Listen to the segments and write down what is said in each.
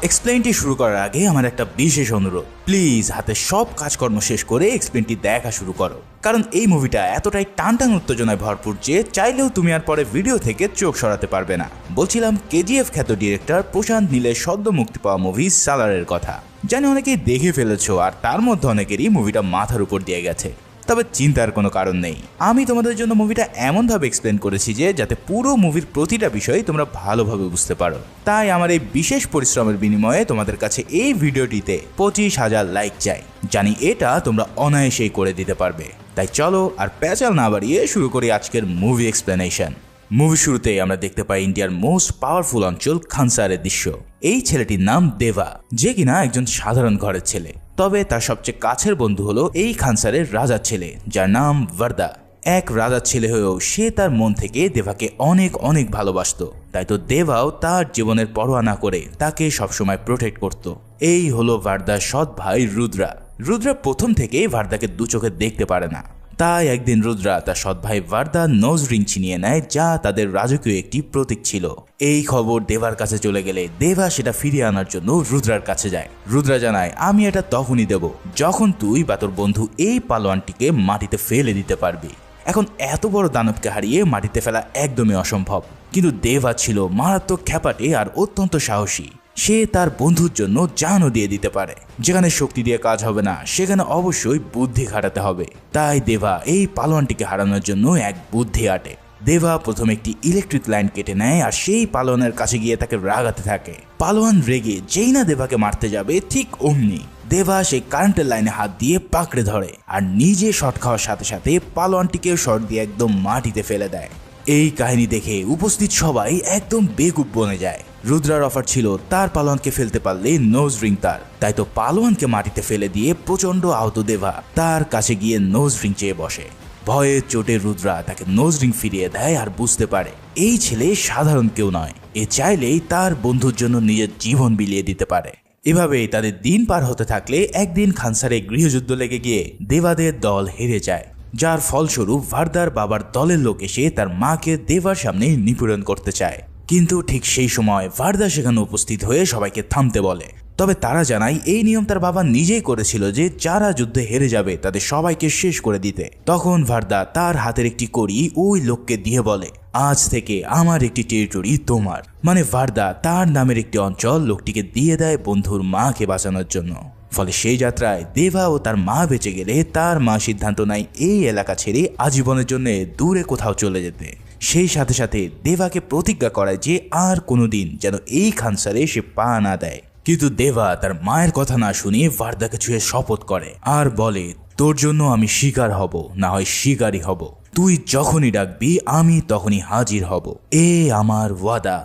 এক্সপ্লেইনটি শুরু করার আগে আমার একটা বিশেষ অনুরোধ, প্লিজ হাতে সব কাজকর্ম শেষ করে এক্সপ্লেইনটি দেখা শুরু করো, কারণ এই মুভিটা এতটাই টানটান উত্তেজনায় ভরপুর যে চাইলেও তুমি আর পরে ভিডিও থেকে চোখ সরাতে পারবে না। বলছিলাম কেজিএফ খ্যাত ডিরেক্টর প্রশান্ত নীলের সদ্য মুক্তি পাওয়া মুভি সালারের কথা। জানি অনেকেই দেখে ফেলেছো, আর তার মধ্যে অনেকেরই মুভিটা মাথার উপর দিয়ে গেছে। তবে চিন্তার কোনো কারণ নেই, আমি তোমাদের জন্য মুভিটা এমনভাবে এক্সপ্লেন করেছি যে যাতে পুরো মুভির প্রতিটা বিষয় তোমরা ভালোভাবে বুঝতে পারো। তাই আমার এই বিশেষ পরিশ্রমের বিনিময়ে তোমাদের কাছে এই ভিডিওটিতে 25,000 লাইক চাই। জানি এটা তোমরা অনায়াসেই করে দিতে পারবে। তাই চলো আর প্যাচাল না বাড়িয়ে শুরু করি আজকের মুভি এক্সপ্লেনেশন। মুভি শুরুতেই আমরা দেখতে পাই ইন্ডিয়ার মোস্ট পাওয়ারফুল অঞ্চল খানসারের দৃশ্য। এই ছেলেটির নাম দেবা, যে কিনা একজন সাধারণ ঘরের ছেলে। তবে তার সবচেয়ে কাছের বন্ধু হলো এই খানসারের রাজার ছেলে, যার নাম ভার্দা। এক রাজার ছেলে হয়েও সে তার মন থেকে দেবাকে অনেক অনেক ভালোবাসত। তাই তো দেবাও তার জীবনের পরোয়া না করে তাকে সবসময় প্রোটেক্ট করত। এই হলো ভার্দার সৎ ভাই রুদ্রা। রুদ্রা প্রথম থেকেই ভার্দাকে দু চোখে দেখতে পারে না। তাই একদিন রুদ্রা তার সৎ ভাই ভার্দার নোজ রিং ছিনিয়ে নেয়, যা তাদের রাজকীয় একটি প্রতীক ছিল। এই খবর দেবার কাছে চলে গেলে দেবা সেটা ফিরিয়ে আনার জন্য রুদ্রার কাছে যায়। রুদ্রা জানায়, আমি এটা তখনই দেব যখন তুই বা তোর বন্ধু এই পালোয়ানটিকে মাটিতে ফেলে দিতে পারবি। এখন এত বড় দানবকে হারিয়ে মাটিতে ফেলা একদমই অসম্ভব, কিন্তু দেবা ছিল মারাত্মক খ্যাপাটে আর অত্যন্ত সাহসী। সে তার বন্ধুর জন্য জানও দিয়ে দিতে পারে। যেখানে শক্তি দিয়ে কাজ হবে না, সেখানে অবশ্যই বুদ্ধি খাটাতে হবে। তাই দেবা এই পালোয়ানটিকে হারানোর জন্য এক বুদ্ধি আটে। দেবা প্রথমে একটি ইলেকট্রিক লাইন কেটে নেয় আর সেই পালোয়ানের কাছে গিয়ে তাকে রাগাতে থাকে। পালোয়ান রেগে যেই না দেবাকে মারতে যাবে, ঠিক অমনি দেবা সেই কারেন্টের লাইনে হাত দিয়ে পাকড়ে ধরে আর নিজে শট খাওয়ার সাথে সাথে পালোয়ানটিকে শট দিয়ে একদম মাটিতে ফেলে দেয়। এই কাহিনী দেখে উপস্থিত সবাই একদম বেকুব বনে যায়। রুদ্রার অফার ছিল তার পালোয়ানকে ফেলতে পারলে নোজ রিং তার। তাই তো পালোয়ানকে মাটিতে ফেলে দিয়ে প্রচন্ড আহত দেবা তার কাছে গিয়ে নোজ রিং চেয়ে বসে। ভয়ে চোটে রুদ্রা তাকে নোজ রিং ফিরিয়ে দেয় আর বুঝতে পারে এই ছেলে সাধারণ কেউ নয়। এ চাইলেই তার বন্ধুর জন্য নিজের জীবন বিলিয়ে দিতে পারে। এভাবেই তাদের দিন পার হতে থাকলে একদিন খানসারে গৃহযুদ্ধ লেগে গিয়ে দেবাদের দল হেরে যায়, যার ফলস্বরূপ ভার্দার বাবার দলের লোক এসে তার মাকে দেবার সামনে নিপীড়ন করতে চায়। কিন্তু ঠিক সেই সময় ভার্দা সেখানে উপস্থিত হয়ে সবাইকে থামতে বলে। তবে তারা জানায় এই নিয়ম তার বাবা নিজেই করেছিল যে যারা যুদ্ধে হেরে যাবে তাদের সবাইকে শেষ করে দিতে। তখন ভার্দা তার হাতের একটি কড়ি ওই লোককে দিয়ে বলে, আজ থেকে আমার একটি টেরিটরি তোমার। মানে ভার্দা তার নামের একটি অঞ্চল লোকটিকে দিয়ে দেয় বন্ধুর মাকে বাঁচানোর জন্য। ফলে সেই যাত্রায় দেবা ও তার মা বেঁচে গেলে তার মা সিদ্ধান্ত নেয় এই এলাকা ছেড়ে আজীবনের জন্য দূরে কোথাও চলে যেতে। সেই সাথে সাথে দেবাকে প্রতিজ্ঞা করায় যে আর কোনোদিন যেন এই খানসারে সে পা না দেয়। কিন্তু দেবা তার মায়ের কথা না শুনিয়ে ভার্দাকে ছুঁয়ে শপথ করে আর বলে, তোর জন্য আমি শিকার হব, না হয় শিকারই হব। তুই যখনই ডাকবি আমি তখনই হাজির হব, এ আমার ওয়াদা।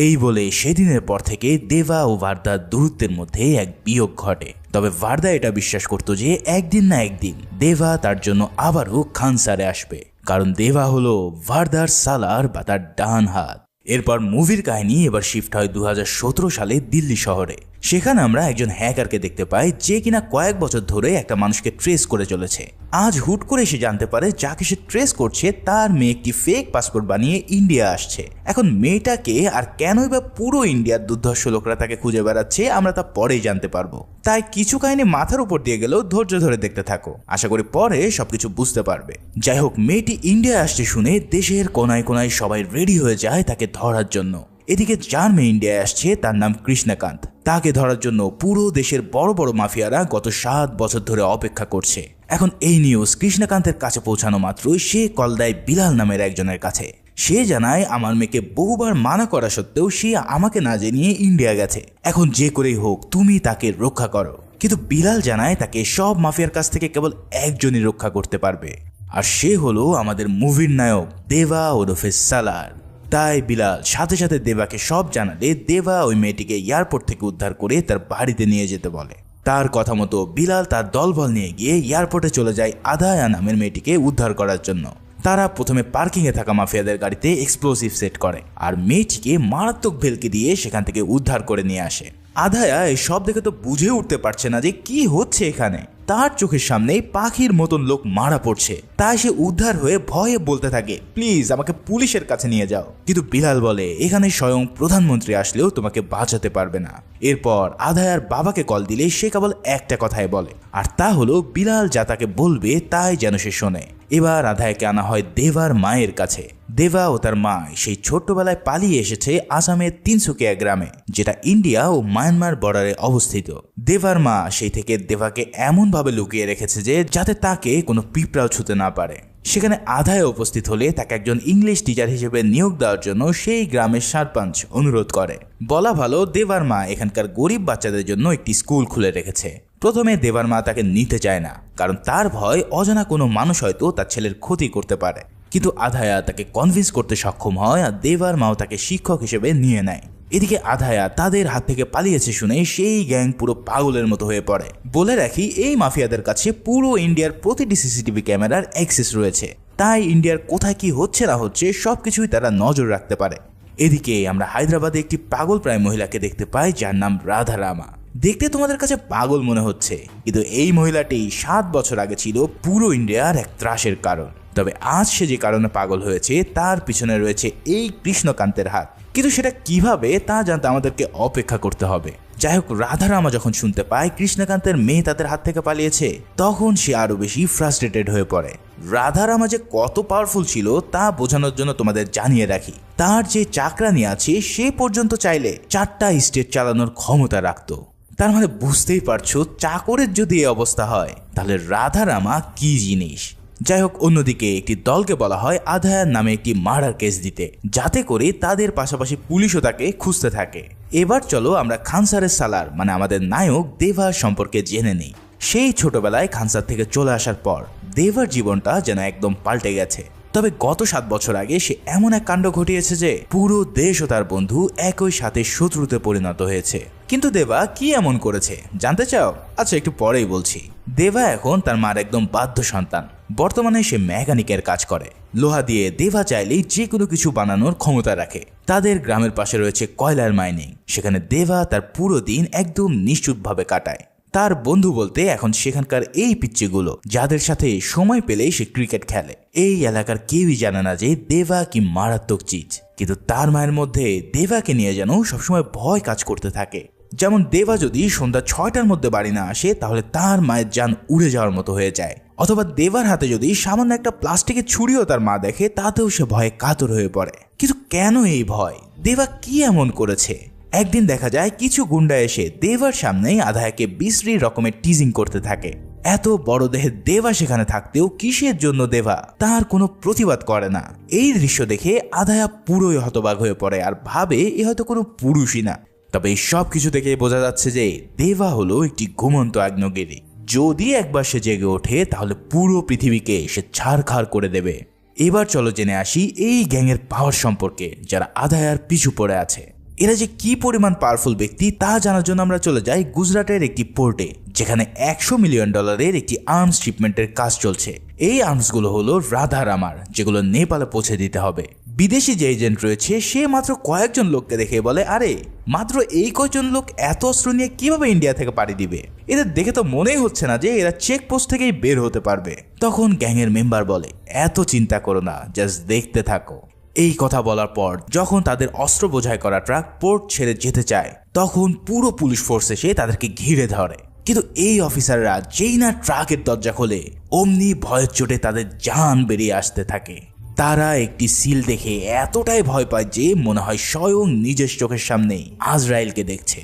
এই বলে সেদিনের পর থেকে দেবা ও ভার্দার দূরত্বের মধ্যে এক বিয়োগ ঘটে। তবে ভার্দা এটা বিশ্বাস করত যে একদিন না একদিন দেবা তার জন্য আবারও খানসারে আসবে, কারণ দেবা হলো ভার্দার সালার বা তার ডান হাত। এরপর মুভির কাহিনী এবার শিফট হয় 2017 সালে দিল্লি শহরে। সেখানে আমরা একজন হ্যাকারকে দেখতে পাই যে কিনা কয়েক বছর ধরে একটা মানুষকে ট্রেস করে চলেছে। আজ হুট করে সে জানতে পারে যাকে সে ট্রেস করছে তার মেয়ে একটি ফেক পাসপোর্ট বানিয়ে ইন্ডিয়া আসছে। এখন মেয়েটাকে আর কেনই বা পুরো ইন্ডিয়ার দুর্ধর্ষ লোকরা তাকে খুঁজে বেড়াচ্ছে আমরা তা পরেই জানতে পারবো। তাই কিছু কাহিনী মাথার উপর দিয়ে গেলেও ধৈর্য ধরে দেখতে থাকো, আশা করি পরে সবকিছু বুঝতে পারবে। যাই হোক, মেয়েটি ইন্ডিয়া আসছে শুনে দেশের কোনায় কোনায় সবাই রেডি হয়ে যায় তাকে ধরার জন্য। এদিকে যার মেয়ে ইন্ডিয়ায় আসছে তার নাম কৃষ্ণকান্ত। তাকে ধরার জন্য পুরো দেশের বড় বড় মাফিয়ারা গত 7 বছর ধরে অপেক্ষা করছে। এখন এই নিউজ কৃষ্ণকান্তের কাছে পৌঁছানো মাত্রই সে কল দেয় বিলাল নামের একজনের কাছে। সে জানায় আমার মেয়েকে বহুবার মানা করা সত্ত্বেও সে আমাকে না জানিয়ে ইন্ডিয়া গেছে। এখন যে করেই হোক তুমি তাকে রক্ষা করো। কিন্তু বিলাল জানায় তাকে সব মাফিয়ার কাছ থেকে কেবল একজনই রক্ষা করতে পারবে, আর সে হলো আমাদের মুভির নায়ক দেবা ওরফে সালার। তাই বিলাল সাথে সাথে দেবাকে সব জানালে দেবা ওই মেয়েটিকে এয়ারপোর্ট থেকে উদ্ধার করে তার বাড়িতে নিয়ে যেতে বলে। তার কথা মতো বিলাল তার দলবল নিয়ে গিয়ে এয়ারপোর্টে চলে যায় আদায়া নামের মেয়েটিকে উদ্ধার করার জন্য। তারা প্রথমে পার্কিংয়ে থাকা মাফিয়াদের গাড়িতে এক্সপ্লোসিভ সেট করে আর মেয়েটিকে মারাত্মক ভেলকি দিয়ে সেখান থেকে উদ্ধার করে নিয়ে আসে। আধায়া এই সব দেখে তো বুঝে উঠতে পারছে না যে কি হচ্ছে এখানে। তার চোখের সামনেই পাখির মতন লোক মারা পড়ছে, তাই সে উদ্ধার হয়ে ভয়ে বলতে থাকে, প্লিজ আমাকে পুলিশের কাছে নিয়ে যাও। কিন্তু বিলাল বলে, এখানে স্বয়ং প্রধানমন্ত্রী আসলেও তোমাকে বাঁচাতে পারবে না। এরপর আধায়ার বাবাকে কল দিলে সে কেবল একটা কথাই বলে, আর তা হলো বিলাল যা তাকে বলবে তাই যেন সে শোনে। এবার আধায়াকে আনা হয় দেবার মায়ের কাছে। দেবা ও তার মা সেই ছোট্টবেলায় পালিয়ে এসেছে আসামের তিনসুকিয়া গ্রামে, যেটা ইন্ডিয়া ও মায়ানমার বর্ডারে অবস্থিত। দেবার মা সেই থেকে দেবাকে এমন ভাবে লুকিয়ে রেখেছে যে যাতে তাকে কোনো পিঁপড়াও ছুঁতে না পারে। সেখানে আধায় উপস্থিত হলে তাকে একজন ইংলিশ টিচার হিসেবে নিয়োগ দেওয়ার জন্য সেই গ্রামের সারপঞ্চ অনুরোধ করে। বলা ভালো, দেবার মা এখানকার গরিব বাচ্চাদের জন্য একটি স্কুল খুলে রেখেছে। প্রথমে দেবার মা তাকে নিতে চায় না, কারণ তার ভয় অজানা কোনো মানুষ হয়তো তার ছেলের ক্ষতি করতে পারে। কিন্তু আধায়া তাকে কনভিন্স করতে সক্ষম হয় আর দেবার মাও তাকে শিক্ষক হিসেবে নিয়ে নেয়। এদিকে আধায়া তাদের হাত থেকে পালিয়েছে শুনে সেই গ্যাং পুরো পাগলের মতো হয়ে পড়ে। বলে রাখি, এই মাফিয়াদের কাছে পুরো ইন্ডিয়ার প্রতিটি সিসিটিভি ক্যামেরার অ্যাক্সেস রয়েছে, তাই ইন্ডিয়ার কোথায় কি হচ্ছে না হচ্ছে সবকিছুই তারা নজর রাখতে পারে। এদিকে আমরা হায়দ্রাবাদে একটি পাগল প্রায় মহিলাকে দেখতে পাই, যার নাম রাধা রামা। দেখতে তোমাদের কাছে পাগল মনে হচ্ছে, কিন্তু এই মহিলাটি 7 বছর আগে ছিল পুরো ইন্ডিয়ার এক ত্রাসের কারণ। তবে আজ সে যে কারণে পাগল হয়েছে তার পিছনে রয়েছে এই কৃষ্ণকান্তের হাত। কিন্তু সেটা কিভাবে তা জানতে আমাদেরকে অপেক্ষা করতে হবে। যাই হোক, রাধারামা যখন শুনতে পায় কৃষ্ণকান্তের মেয়ে তাদের হাত থেকে পালিয়েছে, তখন সে আরো বেশি ফ্রাস্ট্রেটেড হয়ে পড়ে। রাধারামা যে কত পাওয়ারফুল ছিল তা বোঝানোর জন্য তোমাদের জানিয়ে রাখি, তার যে চাকরানি আছে সে পর্যন্ত চাইলে 4টা স্টেট চালানোর ক্ষমতা রাখত। তার মানে বুঝতেই পারছো, চাকরের যদি এই অবস্থা হয় তাহলে রাধারামা কি জিনিস। যাই হোক, অন্যদিকে একটি দলকে বলা হয় আধায়ার নামে একটি মার্ডার কেস দিতে, যাতে করে তাদের পাশাপাশি পুলিশও তাকে খুঁজতে থাকে। এবার চলো আমরা খানসারের সালার মানে আমাদের নায়ক দেবার সম্পর্কে জেনে নিই। সেই ছোটবেলায় খানসার থেকে চলে আসার পর দেবার জীবনটা যেন একদম পাল্টে গেছে। তবে গত 7 বছর আগে সে এমন এক কাণ্ড ঘটিয়েছে যে পুরো দেশ ও তার বন্ধু একই সাথে শত্রুতে পরিণত হয়েছে। কিন্তু দেবা কি এমন করেছে জানতে চাও? আচ্ছা, একটু পরেই বলছি। দেবা এখন তার মার একদম বাধ্য সন্তান। বর্তমানে সে মেকানিকের কাজ করে। লোহা দিয়ে দেবা চাইলেই যে কোনো কিছু বানানোর ক্ষমতা রাখে। তাদের গ্রামের পাশে রয়েছে কয়লার মাইনিং, সেখানে দেবা তার পুরো দিন একদম নিশ্চুপভাবে কাটায়। তার বন্ধু বলতে এখন সেখানকার এই পিচ্চিগুলো, যাদের সাথে সময় পেলেই সে ক্রিকেট খেলে। এই এলাকার কেউই জানে না যে দেবা কি মারাত্মক চিজ, কিন্তু তার মায়ের মধ্যে দেবাকে নিয়ে যেন সবসময় ভয় কাজ করতে থাকে। যেমন দেবা যদি সন্ধ্যা 6টার মধ্যে বাড়ি না আসে তাহলে তার মায়ের জান উড়ে যাওয়ার মতো হয়ে যায়। অথবা দেবার হাতে যদি সামান্য একটা প্লাস্টিকের ছুরিও তার মা দেখে তাতেও সে ভয়ে কাতর হয়ে পড়ে। কিন্তু কেন এই ভয়? দেবা কি এমন করেছে? একদিন দেখা যায় কিছু গুন্ডা এসে দেবার সামনেই আধায়াকে বিশ্রী রকমের টিজিং করতে থাকে। এত বড় দেহের দেবা সেখানে থাকতেও কিসের জন্য দেবা তার কোনো প্রতিবাদ করে না। এই দৃশ্য দেখে আধায়া পুরোই হতবাক হয়ে পড়ে আর ভাবে এ হয়তো কোনো পুরুষই না। তবে এই সব কিছু দেখে বোঝা যাচ্ছে যে দেবা হলো একটি ঘুমন্ত আগ্নেয়গিরি। যদি একবার সে জেগে ওঠে তাহলে পুরো পৃথিবীকে সে ছাড়খাড় করে দেবে। এবার চলো জেনে আসি এই গ্যাংয়ের পাওয়ার সম্পর্কে, যারা আধায়ার পিছু পড়ে আছে। এরা যে কি পরিমাণ পাওয়ারফুল ব্যক্তি তা জানার জন্য আমরা চলে যাই গুজরাটের একটি পোর্টে, যেখানে $100 মিলিয়ন একটি আর্মস শিপমেন্টের কাজ চলছে। এই আর্মসগুলো হলো রাধা রামার, যেগুলো নেপালে পৌঁছে দিতে হবে। বিদেশি যে এজেন্ট রয়েছে সে মাত্র কয়েকজন লোককে দেখে বলে, আরে মাত্র এই কয়েকজন লোক এত অস্ত্র নিয়ে কিভাবে ইন্ডিয়া থেকে পাড়ি দিবে? এদের দেখে তো মনেই হচ্ছে না যে এরা চেকপোস্ট থেকেই বের হতে পারবে। তখন গ্যাংয়ের মেম্বার বলে, এত চিন্তা করো না, জাস্ট দেখতে থাকো। এই কথা বলার পর যখন তাদের অস্ত্র বোঝাই করা ট্রাক পোর্ট ছেড়ে যেতে চায়, তখন পুরো পুলিশ ফোর্স এসে তাদেরকে ঘিরে ধরে। কিন্তু এই অফিসাররা যেই না ট্রাকের দরজা খোলে, অমনি ভয়ের চোটে তাদের জান বেরিয়ে আসতে থাকে। তারা একটি সিল দেখে এতটাই ভয় পায় যে মনে হয় স্বয়ং নিজের চোখের সামনেই আজরাইলকে দেখছে।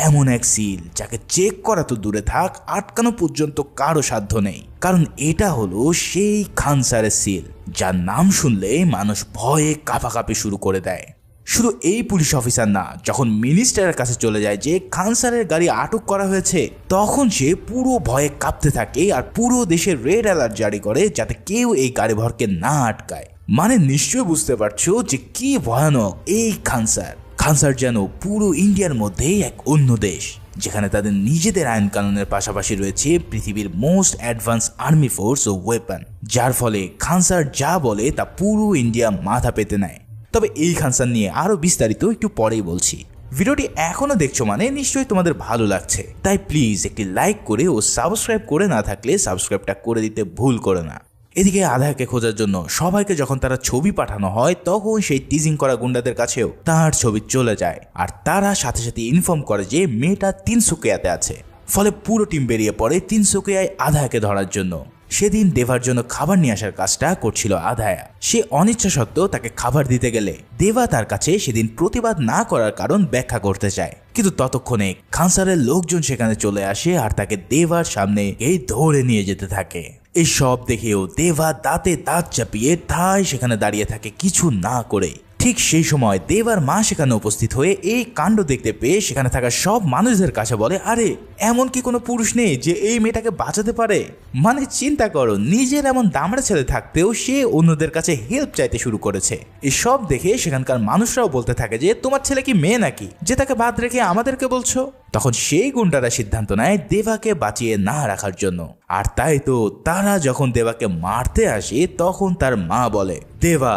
এমন এক সিল যাকে চেক করা তো দূরে থাক, আটকানো পর্যন্ত কারো সাধ্য নেই, কারণ এটা হলো সেই খানসারের সিল, যার নাম শুনলে মানুষ ভয়ে কাঁপাকাঁপি শুরু করে দেয়। শুধু এই পুলিশ অফিসার না, যখন মিনিস্টারের কাছে চলে যায় যে খানসারের গাড়ি আটক করা হয়েছে, তখন সে পুরো ভয়ে কাঁপতে থাকে আর পুরো দেশে রেড অ্যালার্ট জারি করে যাতে কেউ এই গাড়ি ভরকে না আটকায়। মানে নিশ্চয় বুঝতে পারছো যে কি ভয়ানক এই খানসার। খানসার যেন পুরো ইন্ডিয়ার মধ্যেই এক অন্য দেশ, যেখানে তাদের নিজেদের আইন কানুনের পাশাপাশি রয়েছে পৃথিবীর মোস্ট অ্যাডভান্স আর্মি ফোর্স ও ওয়েপন, যার ফলে খানসার যা বলে তা পুরো ইন্ডিয়া মাথা পেতে নেয়। তবে এই খানসার নিয়ে আরো বিস্তারিত একটু পরেই বলছি। ভিডিওটি এখনো দেখছো মানে নিশ্চয়ই তোমাদের ভালো লাগছে, তাই প্লিজ একটি লাইক করে ও সাবস্ক্রাইব করে না থাকলে সাবস্ক্রাইবটা করে দিতে ভুল করে না। এদিকে আধায়াকে খোঁজার জন্য সবাইকে যখন তারা ছবি পাঠানো হয় তখন সেই টিজিং করা গুন্ডাদের কাছেও তার ছবি চলে যায়, আর তারা সাথে সাথে ইনফর্ম করে যে মেয়েটা তিনসুকিয়াতে আছে। ফলে পুরো টিম বেরিয়ে পড়ে তিনসুকিয়ায় আধায়াকে ধরার জন্য। সেদিন দেবার জন্য খাবার নিয়ে আসার কাজটা করছিল আধায়া। সে অনিচ্ছা সত্ত্বেও তাকে খাবার দিতে গেলে দেবা তার কাছে সেদিন প্রতিবাদ না করার কারণ ব্যাখ্যা করতে চায়, কিন্তু ততক্ষণে খানসারের লোকজন সেখানে চলে আসে আর তাকে দেবার সামনে এই ধরে নিয়ে যেতে থাকে। এই সব দেখেও দেবা দাঁতে দাঁত চাপিয়ে ঠাই সেখানে দাঁড়িয়ে থাকে কিছু না করে। ঠিক সেই সময় দেবার মা সেখানে উপস্থিত হয়ে এই কাণ্ড দেখতে পেয়ে সেখানে থাকা সব মানুষদের কাছে বলে, আরে এমন কি কোনো পুরুষ নেই যে এই মেয়েটাকে বাঁচাতে পারে? মানে চিন্তা করো, নিজের এমন দামড়া ছেলে থাকতেও সে অন্যদের কাছে হেল্প চাইতে শুরু করেছে। এই সব দেখে সেখানকার মানুষরাও বলতে থাকে যে তোমার ছেলে কি মেয়ে নাকি যে তাকে বাদ রেখে আমাদেরকে বলছো? তখন সেই গুন্ডারা সিদ্ধান্ত নেয় দেবাকে বাঁচিয়ে না রাখার জন্য। আর তাই তো তারা যখন দেবাকে মারতে আসে তখন তার মা বলে, দেবা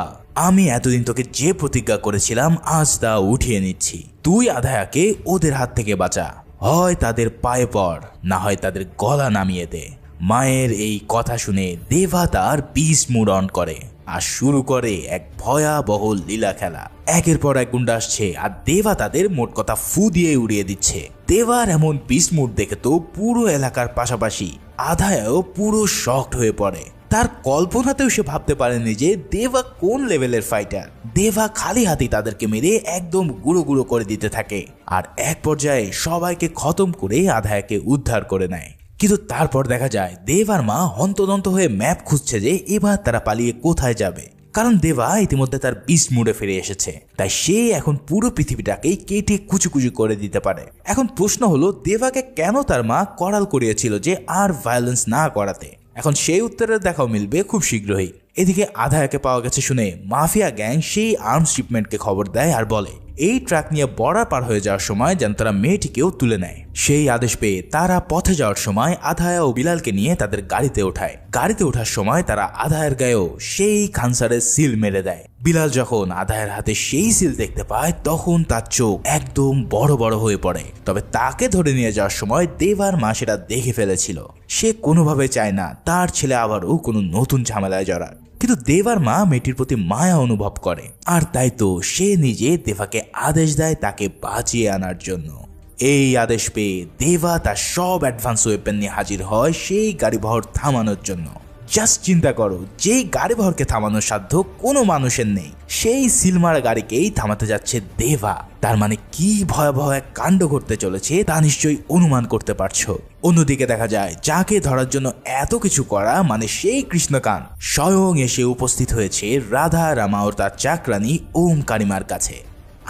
আমি এতদিন তোকে যে প্রতিজ্ঞা করেছিলাম আজ তা উঠিয়ে নিচ্ছি। তুই আধায়াকে ওদের হাত থেকে বাঁচা, হয় তাদের পায়ে পড় না হয় তাদের গলা নামিয়ে দে। মায়ের এই কথা শুনে দেবা তার বিস্ট মুড অন করে আর শুরু করে এক ভয়াবহ লীলা খেলা। একের পর এক গুন্ডা আসছে আর দেবা তাদের মোট কথা ফু দিয়ে উড়িয়ে দিচ্ছে। দেবার এমন বিস্ট মুড দেখে তো পুরো এলাকার পাশাপাশি আধায়াও পুরো শকড হয়ে পড়ে। তার কল্পনাতেও সে ভাবতে পারেনি যে দেবা কোন লেভেলের ফাইটার। দেবা খালি হাতে তাদেরকে মেরে একদম গুঁড়ো গুঁড়ো করে দিতে থাকে আর এক পর্যায়ে সবাইকে খতম করে আধায়াকে উদ্ধার করে নেয়। কিন্তু তারপর দেখা যায় দেবার মা হন্তদন্ত হয়ে ম্যাপ খুঁজছে যে এবার তারা পালিয়ে কোথায় যাবে, কারণ দেবা ইতিমধ্যে তার বিস্ট মুডে ফিরে এসেছে। তাই সে এখন পুরো পৃথিবীটাকেই কেটে কুচি করে দিতে পারে। এখন প্রশ্ন হলো দেবাকে কেন তার মা করাল করিয়েছিল যে আর ভায়োলেন্স না করাতে? এখন সেই উত্তরের দেখাও মিলবে খুব শীঘ্রই। এদিকে আধায়াকে পাওয়া গেছে শুনে মাফিয়া গ্যাং সেই আর্মস শিপমেন্টকে খবর দেয় আর বলে এই ট্রাক নিয়ে বর্ডার পার হয়ে যাওয়ার সময় যেন তারা মেয়েটিকেও তুলে নেয়। সেই আদেশ পেয়ে তারা পথে যাওয়ার সময় আধায়া ও বিলালকে নিয়ে তাদের গাড়িতে ওঠায়। গাড়িতে ওঠার সময় তারা আধায়ের গায়েও সেই খানসারের সিল মেরে দেয়। বিলাল যখন আধায়ের হাতে সেই সিল দেখতে পায় তখন তার চোখ একদম বড় বড় হয়ে পড়ে। তবে তাকে ধরে নিয়ে যাওয়ার সময় দেবার মা সেটা দেখে ফেলেছিল। সে কোনোভাবে চায় না তার ছেলে আবারও কোনো নতুন ঝামেলায় জড়াক, কিন্তু দেবার মা মেয়েটির প্রতি মায়া অনুভব করে আর তাই তো সে নিজে দেবাকে আদেশ দেয় তাকে বাঁচিয়ে আনার জন্য। এই আদেশ পেয়ে দেবা তার সব অ্যাডভান্স ওয়েপেন নিয়ে হাজির হয় সেই গাড়িবহর থামানোর জন্য। জাস্ট চিন্তা করো, যেই গাড়িবহরকে থামানোর সাধ্য কোনো মানুষের নেই সেই সিলমারা গাড়িকেই থামাতে যাচ্ছে দেবা। তার মানে কি ভয়াবহ এক কাণ্ড ঘটতে চলেছে তা নিশ্চয়ই অনুমান করতে পারছো। অন্যদিকে দেখা যায় যাকে ধরার জন্য এত কিছু করা মানে সেই কৃষ্ণকান্ত স্বয়ং এসে উপস্থিত হয়েছে রাধা রামা ও তার চাকরানী ওম কারিমার কাছে।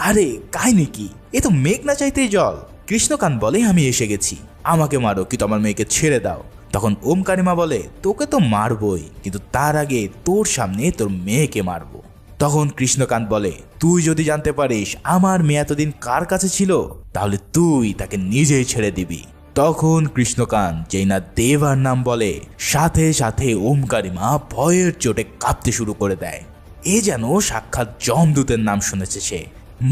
আরে কাহিনী কি? এ তো মেঘ না চাইতেই জল। কৃষ্ণকান্ত বলে আমি এসে গেছি, আমাকে মারো কিন্তু আমার মেয়েকে ছেড়ে দাও। তখন ওম কারিমা বলে তোকে তো মারবই, কিন্তু তার আগে তোর সামনে তোর মেয়েকে মারবো। তখন কৃষ্ণকান্ত বলে তুই যদি জানতে পারিস আমার মেয়ে এতদিন কার কাছে ছিল তাহলে তুই তাকে নিজেই ছেড়ে দিবি। তখন কৃষ্ণকান্ত যেই না দেবার নাম বলে সাথে সাথে ওম কারিমা ভয়ের চোটে কাঁপতে শুরু করে দেয়। এ যেন সাক্ষাৎ যমদূতের নাম শুনেছে সে।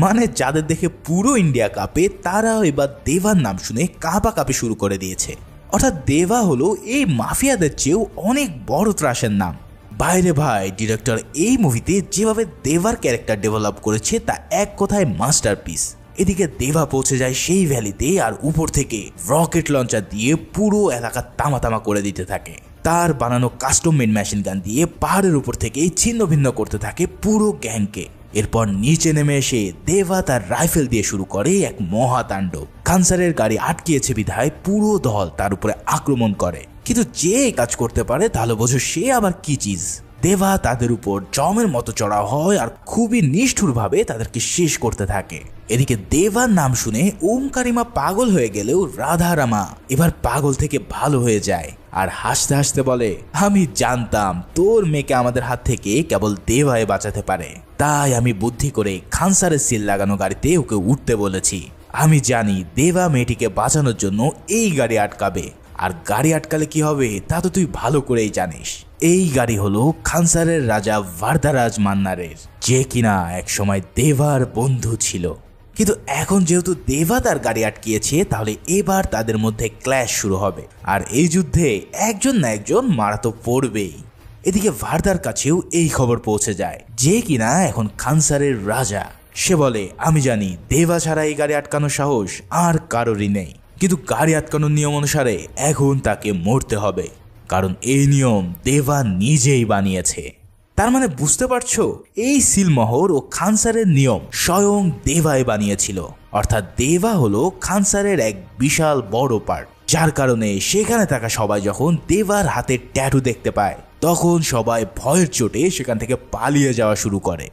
মানে যাদের দেখে পুরো ইন্ডিয়া কাঁপে তারাও এবার দেবার নাম শুনে কাঁপাকাঁপি শুরু করে দিয়েছে। অর্থাৎ দেবা হলো এই মাফিয়াদের চেয়েও অনেক বড় ত্রাসের নাম। বাইরে ভাই ডিরেক্টর এই মুভিতে যেভাবে দেবার ক্যারেক্টার ডেভেলপ করেছে তা এক কথায় মাস্টারপিস। এদিকে দেবা পৌঁছে যায় সেই ভ্যালিতে আর উপর থেকে রকেট লঞ্চার দিয়ে পুরো এলাকা তামা করে দিতে থাকে। তার বানানো কাস্টম মেড মেশিন গান দিয়ে পাহাড়ের উপর থেকে ছিন্ন ভিন্ন করতে থাকে পুরো গ্যাংকে। এরপর নিচে নেমে এসে দেবা তার রাইফেল দিয়ে শুরু করে এক মহাতাণ্ডব। খানসারের গাড়ি আটকিয়েছে বিধায় পুরো দল তার উপরে আক্রমণ করে, কিন্তু যে কাজ করতে পারে তাহলে বোঝো সে আবার কি চিজ। দেবা তাদের উপর জমের মতো চড়া হয় আর খুবই নিষ্ঠুরভাবে তাদেরকে শেষ করতে থাকে। এদিকে দেবার নাম শুনে ওম কারিমা পাগল হয়ে গেলেও রাধা রামা এবার পাগল থেকে ভালো হয়ে যায় আর হাসতে হাসতে বলে আমি জানতাম তোর মেয়েকে আমাদের হাত থেকে কেবল দেবাই বাঁচাতে পারে, তাই আমি বুদ্ধি করে খানসারের সিল লাগানো গাড়িতে ওকে উঠতে বলেছি। আমি জানি দেবা মেয়েটিকে বাঁচানোর জন্য এই গাড়ি আটকাবে, আর গাড়ি আটকালে কি হবে তা তো তুই ভালো করেই জানিস। এই গাড়ি হলো খানসারের রাজা ভারদারাজ মান্নারের, যে কিনা এক সময় দেবার বন্ধু ছিল। কিন্তু এখন যেহেতু দেবা তার গাড়ি আটকিয়েছে, তাহলে এবার তাদের মধ্যে ক্ল্যাশ শুরু হবে, আর এই যুদ্ধে একজন না একজন মারা তো পড়বেই। এদিকে ভার্দার কাছেও এই খবর পৌঁছে যায় যে কিনা এখন খানসারের রাজা। সে বলে, আমি জানি দেবা ছাড়া এই গাড়ি আটকানোর সাহস আর কারোরই নেই, কিন্তু গাড়ি আটকানোর নিয়ম অনুসারে এখন তাকে মরতে হবে, কারণ এই নিয়ম দেবা নিজেই বানিয়েছে। তার মানে বুঝতে পারছো, এই সিলমোহর ও খানসারের নিয়ম স্বয়ং দেবাই বানিয়েছিল। অর্থাৎ দেবা হলো খানসারের এক বিশাল বড় পার্ট, যার কারণে সেখানে থাকা সবাই যখন দেবার হাতের ট্যাটু দেখতে পায় তখন সবাই ভয়ের চোটে সেখান থেকে পালিয়ে যাওয়া শুরু করে।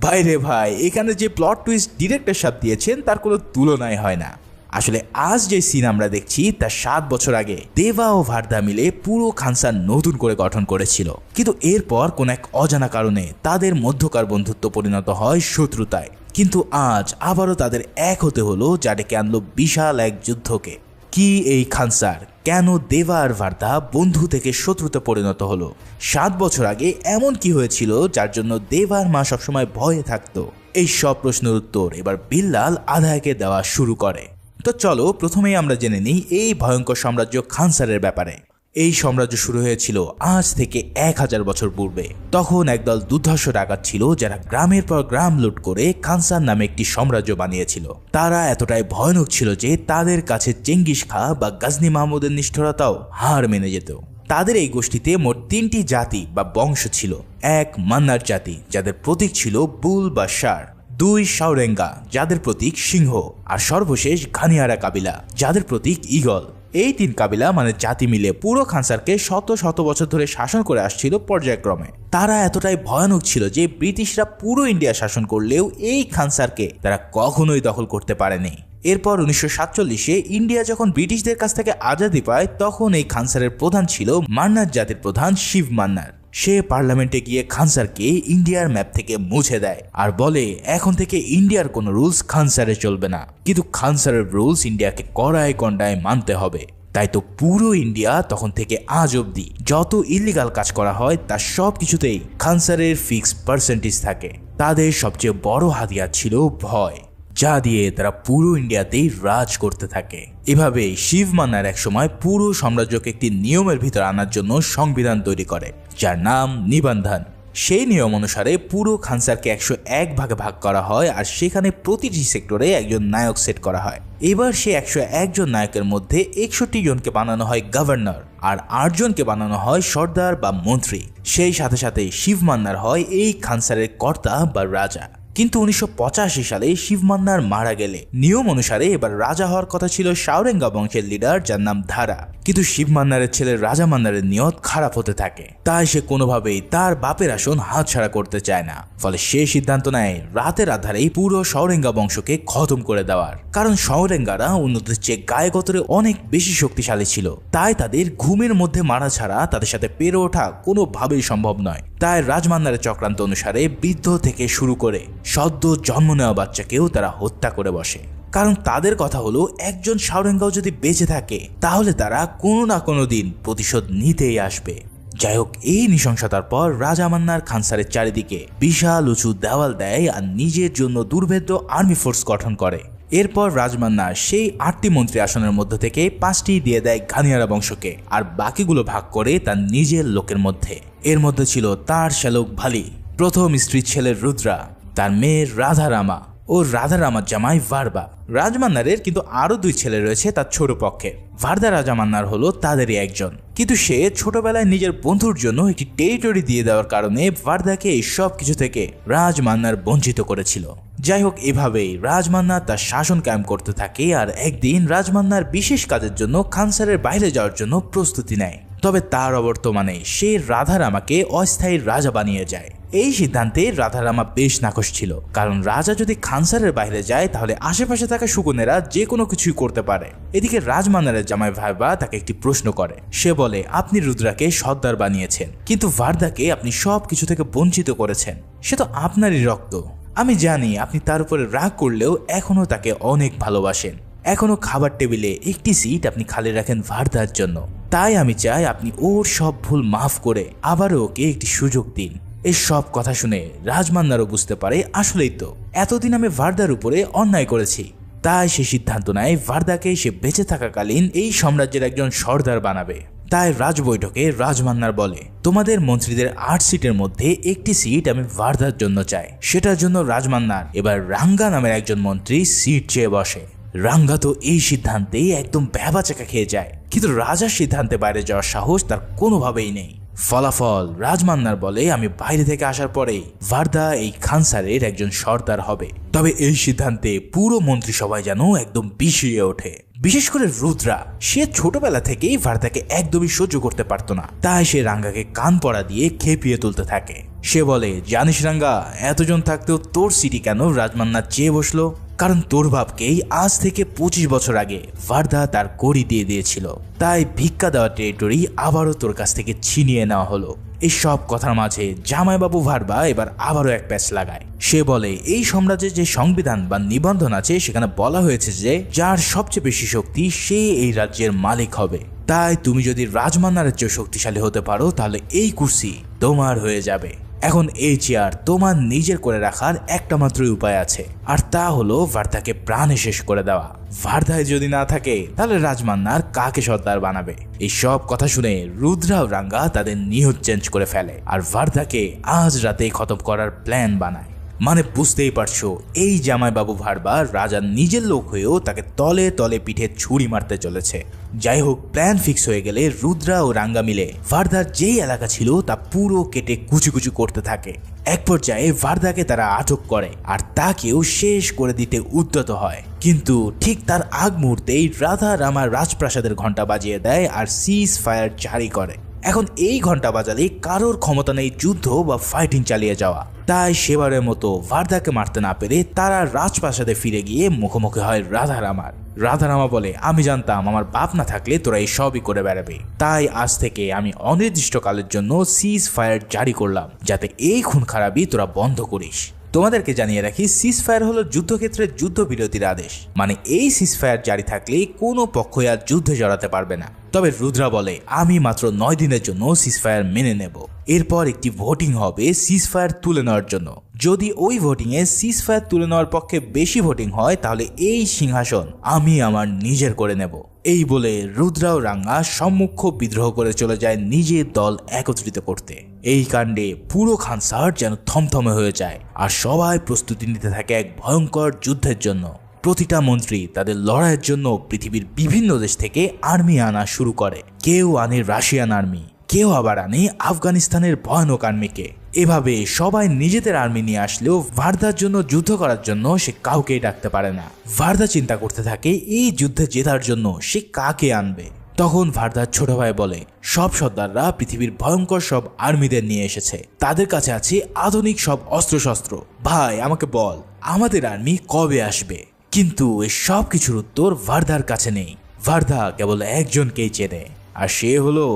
বাইরে ভাই, এখানে যে প্লট টুইস্ট ডিরেক্টর সাহেব দিয়েছেন তার কোনো তুলনাই হয় না। আসলে আজ যে সিন আমরা দেখছি তার 7 বছর আগে দেবা ও ভার্দা মিলে পুরো খানসার নতুন করে গঠন করেছিল, কিন্তু এরপর কোন এক অজানা কারণে তাদের মধ্যকার বন্ধুত্ব পরিণত হয় শত্রুতায়। কিন্তু আজ আবারও তাদের এক হতে হলো, যা ডেকে আনলো বিশাল এক যুদ্ধকে। কি এই খানসার, কেন দেবা আর ভার্দা বন্ধু থেকে শত্রুতে পরিণত হলো? 7 বছর আগে এমন কি হয়েছিল যার জন্য দেবার মা সবসময় ভয়ে থাকতো? এই সব প্রশ্নের উত্তর এবার বিল্লাল আদায়কে দেওয়া শুরু করে। তো চলো প্রথমেই আমরা জেনে নিই এই ভয়ঙ্কর সাম্রাজ্য খানসারের ব্যাপারে। এই সাম্রাজ্য শুরু হয়েছিল আজ থেকে 1000 বছর পূর্বে। তখন একদল দুর্ধর্ষ ডাকাত ছিল যারা গ্রামের পর গ্রাম লুট করে খানসার নামে একটি সাম্রাজ্য বানিয়েছিল। তারা এতটাই ভয়ানক ছিল যে তাদের কাছে চেঙ্গিস খা বা গজনী মাহমুদের নিষ্ঠুরতাও হার মেনে যেত। তাদের এই গোষ্ঠীতে মোট 3টি জাতি বা বংশ ছিল। 1 মান্নার জাতি, যাদের প্রতীক ছিল বুল বা ষাঁড়। 2 সাউরেঙ্গা, যাদের প্রতীক সিংহ। আর সর্বশেষ ঘানিয়ারা কাবিলা, যাদের প্রতীক ঈগল। এই 3 কাবিলা মানে জাতি মিলে পুরো খানসারকে শত শত বছর ধরে শাসন করে আসছিল পর্যায়ক্রমে। তারা এতটাই ভয়ানক ছিল যে ব্রিটিশরা পুরো ইন্ডিয়া শাসন করলেও এই খানসারকে তারা কখনোই দখল করতে পারেনি। এরপর 1947-এ ইন্ডিয়া যখন ব্রিটিশদের কাছ থেকে আজাদি পায় তখন এই খানসারের প্রধান ছিল মান্নার জাতির প্রধান শিব মান্নার। সে পার্লামেন্টে গিয়ে খানসারকে ইন্ডিয়ার ম্যাপ থেকে মুছে দেয় আর বলে এখন থেকে ইন্ডিয়ার কোনো রুলস খানসারে চলবে না, কিন্তু খানসারের রুলস ইন্ডিয়াকে কড়ায় কন্ডায় মানতে হবে। তাই তো পুরো ইন্ডিয়া তখন থেকে আজ অবধি যত ইলিগাল কাজ করা হয় তার সব কিছুতেই খানসারের ফিক্সড পার্সেন্টেজ থাকে। তাদের সবচেয়ে বড় হাতিয়ার ছিল ভয়, যা দিয়ে তারা পুরো ইন্ডিয়াতেই রাজ করতে থাকে। এভাবে শিব মান্নার এক সময় পুরো সাম্রাজ্যকে একটি নিয়মের ভিতর আনার জন্য সংবিধান তৈরি করে, যার নাম নিবন্ধন। সেই নিয়ম অনুসারে পুরো খানসারকে 101 ভাগে ভাগ করা হয় আর সেখানে প্রতিটি সেক্টরে একজন নায়ক সেট করা হয়। এবার সে 101 জন নায়কের মধ্যে 61 জনকে বানানো হয় গভর্নর আর 8 জনকে বানানো হয় সর্দার বা মন্ত্রী। সেই সাথে সাথে শিব মান্নার হয় এই খানসারের কর্তা বা রাজা। কিন্তু 1985 সালে শিব মান্নার মারা গেলে নিয়ম অনুসারে এবার রাজা হওয়ার কথা ছিল সাউরেঙ্গা বংশের লিডার যার নাম ধারা। কিন্তু শিব মান্নারের ছেলে রাজা মান্নারের নিয়ত খারাপ হতে থাকে, তাই সে কোনোভাবেই তার বাপের আসন হাতছাড়া করতে চায় না। ফলে সে সিদ্ধান্ত নেয় রাতের আধারেই পুরো সাউরেঙ্গা বংশকে খতম করে দেওয়ার। কারণ সাউরেঙ্গারা অন্যদের চেয়ে গায়ে গতরে অনেক বেশি শক্তিশালী ছিল, তাই তাদের ঘুমের মধ্যে মারা ছাড়া তাদের সাথে পেরে ওঠা কোনোভাবেই সম্ভব নয়। তাই রাজমান্নারের চক্রান্ত অনুসারে বৃদ্ধ থেকে শুরু করে সদ্য জন্ম নেওয়া বাচ্চাকেও তারা হত্যা করে বসে। কারণ তাদের কথা হলো একজন সাউরেঙ্গাও যদি বেঁচে থাকে তাহলে তারা কোনো না কোনো দিন প্রতিশোধ নিতেই আসবে। যাই হোক, এই নৃশংসতার পর রাজা মান্নার খানসারের চারিদিকে বিশাল উঁচু দেওয়াল দেয় আর নিজের জন্য দুর্ভেদ্য আর্মি ফোর্স গঠন করে। এরপর রাজমান্না সেই 8টি মন্ত্রী আসনের মধ্যে থেকে 5টি দিয়ে দেয় ঘানিয়ারা বংশকে আর বাকিগুলো ভাগ করে তার নিজের লোকের মধ্যে। এর মধ্যে ছিল তার শ্যালক ভালি, প্রথম স্ত্রীর ছেলে রুদ্রা, তার মেয়ে রাধারামা ও রাধারামার জামাই ভার্বা। রাজমান্নারের কিন্তু আরো 2 ছেলে রয়েছে তার ছোট পক্ষে। ভার্দা রাজামান্নার হলো তাদেরই একজন, কিন্তু সে ছোটবেলায় নিজের বন্ধুর জন্য একটি টেরিটরি দিয়ে দেওয়ার কারণে ভার্দাকে এই সব কিছু থেকে রাজমান্নার বঞ্চিত করেছিল। যাই হোক, এভাবেই রাজমান্নার তার শাসন কায়েম করতে থাকে আর একদিন রাজমান্নার বিশেষ কাজের জন্য খানসারের বাইরে যাওয়ার জন্য প্রস্তুতি নেয়। তবে তার অবর্তমানে সে রাধারামাকে অস্থায়ী রাজা বানিয়ে যায়। এই সিদ্ধান্তে রাধারামা বেশ নাখোশ ছিল, কারণ রাজা যদি খানসারের বাইরে যায় তাহলে আশেপাশে থাকা শুকনেরা যে কোনো কিছুই করতে পারে। এদিকে রাজমান্নারের জামাই ভাইবা তাকে একটি প্রশ্ন করে। সে বলে, আপনি রুদ্রাকে সর্দার বানিয়েছেন, কিন্তু ভার্দাকে আপনি সব কিছু থেকে বঞ্চিত করেছেন। সে তো আপনারই রক্ত। আমি জানি আপনি তার উপরে রাগ করলেও এখনো তাকে অনেক ভালোবাসেন। এখনো খাবার টেবিলে একটি সিট আপনি খালি রাখেন ভার্দার জন্য। তাই আমি চাই আপনি ওর সব ভুল মাফ করে আবারও ওকে একটি সুযোগ দিন। এই সব কথা শুনে রাজমান্নারও বুঝতে পারে আসলেই তো এতদিন আমি ভার্দার উপরে অন্যায় করেছি। তাই সে সিদ্ধান্ত নেয় ভার্দাকে সে বেঁচে থাকাকালীন এই সাম্রাজ্যের একজন সর্দার বানাবে। তাই রাজ বৈঠকে রাজমান্নার বলে, তোমাদের মন্ত্রীদের 8 সিটের মধ্যে একটি সিট আমি ভার্দার জন্য চাই। সেটার জন্য রাজমান্নার এবার রাঙ্গা নামের একজন মন্ত্রী সিট চেয়ে বসে। রাঙ্গা তো এই সিদ্ধান্তে একদম ভ্যাবাচাকা খেয়ে যায়, কিন্তু রাজার সিদ্ধান্তে বাইরে যাওয়ার সাহস তার কোনোভাবেই নেই। ফলাফল রাজমান্নার বলে, আমি বাইরে থেকে আসার পরেই ভার্দা এই খানসারের একজন সর্দার হবে। তবে এই সিদ্ধান্তে পুরো মন্ত্রিসভায় যেন একদম বিষিয়ে ওঠে। বিশেষ করে রুদ্রা, সে ছোটবেলা থেকেই ভার্দাকে একদমই সহ্য করতে পারতো না। তাই সে রাঙ্গাকে কান পড়া দিয়ে খেপিয়ে তুলতে থাকে। সে বলে, জানিস রাঙ্গা, এতজন থাকতেও তোর সিটি কেন রাজমান্নার চেয়ে বসলো? কারণ তোর বাপকেই আজ থেকে 25 বছর আগে ভার্দা তার কড়ি দিয়ে দিয়েছিল। তাই ভিক্ষা দেওয়া টেরিটরি আবারও তোর কাছ থেকে ছিনিয়ে নেওয়া হলো। এই সব কথার মাঝে জামাইবাবু ভার্বা এবার আবারও এক প্যাচ লাগায়। সে বলে, এই সাম্রাজ্যের যে সংবিধান বা নিবন্ধন আছে সেখানে বলা হয়েছে যে যার সবচেয়ে বেশি শক্তি সে এই রাজ্যের মালিক হবে। তাই তুমি যদি রাজমান্নারের চেয়ে শক্তিশালী হতে পারো তাহলে এই কুর্সি তোমার হয়ে যাবে। এখন এই চেয়ার তোমার নিজের করে রাখার একটা মাত্রই উপায় আছে, আর তা হলো ভার্দাকে প্রাণে শেষ করে দেওয়া। ভার্দায় যদি না থাকে তাহলে রাজমান্নার কাকে সর্দার বানাবে? এই সব কথা শুনে রুদ্রা ও রাঙ্গা তাদের নিয়ত চেঞ্জ করে ফেলে আর ভার্দাকে আজ রাতেই খতম করার প্ল্যান বানায়। মানে বুঝতেই পারছো, এই জামাইবাবু ভার্বা রাজার নিজের লোক হয়েও তাকে তলে তলে পিঠে ছুরি মারতে চলেছে। যাই হোক, প্ল্যান ফিক্স হয়ে গেলে রুদ্রা ও রাঙ্গা মিলে ভার্দার যেই এলাকা ছিল তা পুরো কেটে কুচি কুচি করতে থাকে। এক পর্যায়ে ভার্দাকে তারা আটক করে আর তাকেও শেষ করে দিতে উদ্যত হয়। কিন্তু ঠিক তার আগ মুহূর্তেই রাধা রামার রাজপ্রাসাদের ঘন্টা বাজিয়ে দেয় আর সিজ ফায়ার জারি করে। এখন এই ঘন্টা বাজালে কারোর ক্ষমতা নেই যুদ্ধ বা ফাইটিং চালিয়ে যাওয়া। তাই সেবারের মতো ভার্দাকে মারতে না পেরে তারা রাজপ্রাসাদে ফিরে গিয়ে মুখোমুখি হয় রাধারামার। রাধারামা বলে, আমি জানতাম আমার বাপ না থাকলে তোরা এই সবই করে বেড়াবে। তাই আজ থেকে আমি অনির্দিষ্টকালের জন্য সিজ ফায়ার জারি করলাম, যাতে এই খুন খারাপই তোরা বন্ধ করিস। তোমাদেরকে জানিয়ে রাখি, সিজ ফায়ার হলো যুদ্ধক্ষেত্রে যুদ্ধবিরতির আদেশ। মানে এই সিজ ফায়ার জারি থাকলে কোনো পক্ষই আর যুদ্ধে জড়াতে পারবে না। তবে রুদ্রা বলে, আমি মাত্র 9 দিনের জন্য সিজ ফায়ার মেনে নেব। এরপর একটি ভোটিং হবে সিজ ফায়ার তুলে নেওয়ার জন্য। যদি ওই ভোটিং এ সিজ ফায়ার তুলে নেওয়ার পক্ষে বেশি ভোটিং হয় তাহলে এই সিংহাসন আমি আমার নিজের করে নেব। এই বলে রুদ্রা ও রাঙ্গা সম্মুখ বিদ্রোহ করে চলে যায় নিজের দল একত্রিত করতে। এই কাণ্ডে পুরো খানসার যেন থমথমে হয়ে যায় আর সবাই প্রস্তুতি নিতে থাকে এক ভয়ঙ্কর যুদ্ধের জন্য। প্রতিটা মন্ত্রী তাদের লড়াইয়ের জন্য পৃথিবীর বিভিন্ন দেশ থেকে আর্মি আনা শুরু করে। কেউ আনে রাশিয়ান আর্মি, কেউ আবার আনে আফগানিস্তানের ভয়ানক আর্মিকে। এভাবে সবাই নিজেদের আর্মি নিয়ে আসলেও ভার্দার জন্য যুদ্ধ করার জন্য সে কাউকেই ডাকতে পারে না। ভার্দা চিন্তা করতে থাকে এই যুদ্ধে জেতার জন্য সে কাকে আনবে। তখন ভার্দার ছোট ভাই বলে, সব সর্দাররা পৃথিবীর ভয়ঙ্কর সব আর্মিদের নিয়ে এসেছে, তাদের কাছে আছে আধুনিক সব অস্ত্রশস্ত্র। ভাই আমাকে বল, আমাদের আর্মি কবে আসবে? কিন্তু এই সব কিছুর উত্তর ভার্দার কাছে নেই। ভার্দা কেবল একজনকেই চেনে, আর সে হলো